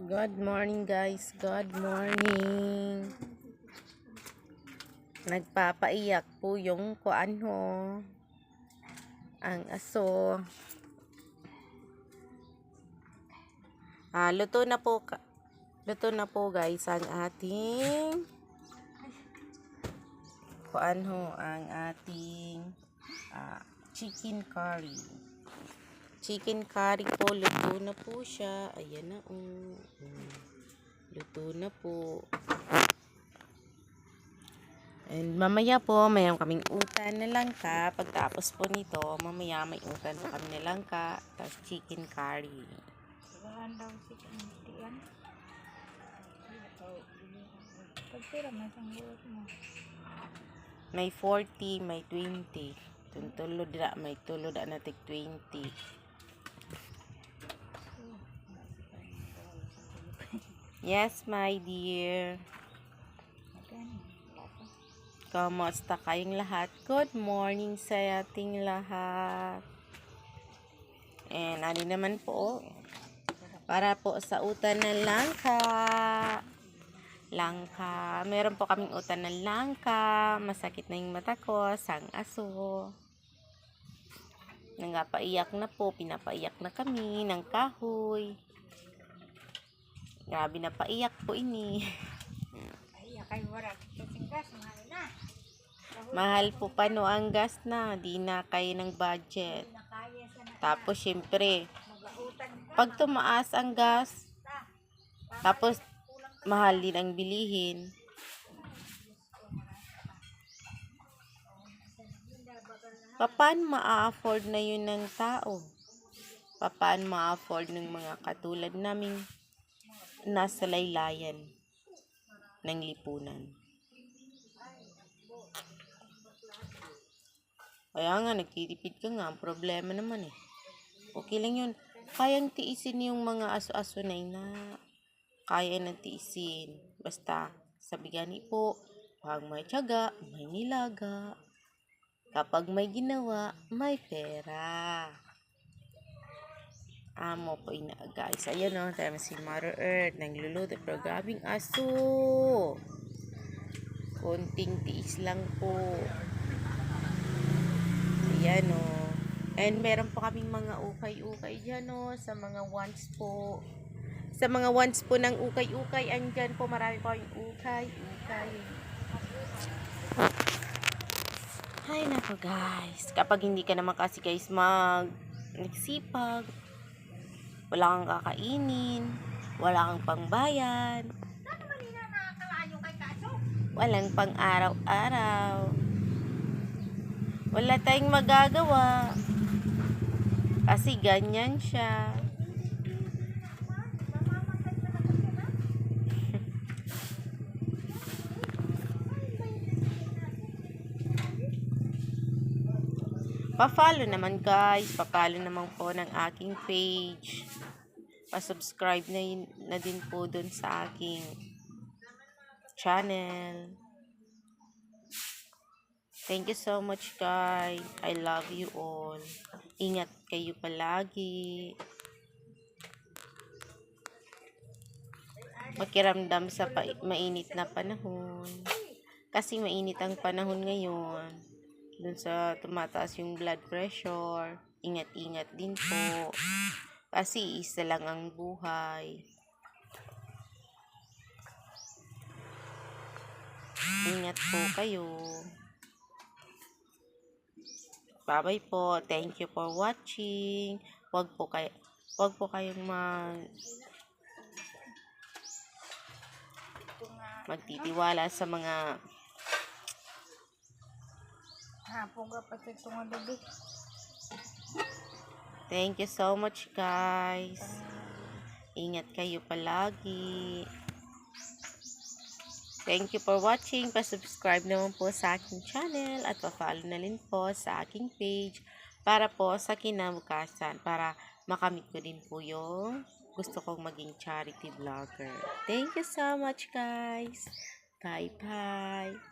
Good morning guys, good morning. Nagpapaiyak po yung kuan ho, ang aso. Luto na po guys ang ating kuan ho, ang ating chicken curry. Chicken curry po, luto na po siya. Ayan na luto na po. And mamaya po, mayroon kaming utan na langka. Pagtapos po nito, mamaya may utan po kami na langka. Tapos chicken curry. May 40, may 20. May tulod na tig 20. Yes, my dear. Kamusta kayong lahat? Good morning sa ating lahat. And ano naman po, para po sa utan ng langka. Meron po kaming utan ng langka. Masakit na yung mata ko, sang aso. Nangapaiyak na po, pinapaiyak na kami ng kahoy. Grabe na paiyak po ini. Mahal po pa no ang gas na, di na kaya ng budget. Tapos syempre, pag tumaas ang gas, tapos mahal din ang bilihin. Paano ma-afford na yun ng tao? Paano ma-afford ng mga katulad naming nasa laylayan ng lipunan? Kaya nga, nagtitipid ka nga. Ang problema naman okay lang yun. Kayang tiisin yung mga aso-aso na kaya nang tiisin. Basta, sabi gani po, pag may tiyaga, may nilaga. Kapag may ginawa, may pera. Amo po guys. Ayan tayo si Mother Earth. Nagluluto. Pero grabing aso. Konting tiis lang po. Ayan And meron po kaming mga ukay-ukay dyan sa mga wands po. Sa mga wands po ng ukay-ukay. Andyan po marami po yung ukay-ukay. Ay nako guys. Kapag hindi ka naman kasi guys nagsipag, wala kang kakainin, wala kang pangbayan, walang pang araw-araw, wala tayong magagawa kasi ganyan siya. Pa-follow naman guys, pa-follow naman po ng aking page. Pa-subscribe na din po dun sa aking channel. Thank you so much guys. I love you all. Ingat kayo palagi. Makiramdam sa mainit na panahon. Kasi mainit ang panahon ngayon. Dun sa tumataas yung blood pressure. Ingat-ingat din po. Kasi isa lang ang buhay. Ingat po kayo. Bye-bye po. Thank you for watching. Wag po kayong magtitiwala sa mga Thank you so much guys. Ingat kayo palagi. Thank you for watching. Pa-subscribe naman po sa aking channel at pa-follow na rin po sa aking page para po sa kinabukasan, para makamit ko din po yung gusto kong maging charity vlogger. Thank you so much guys. Bye-bye.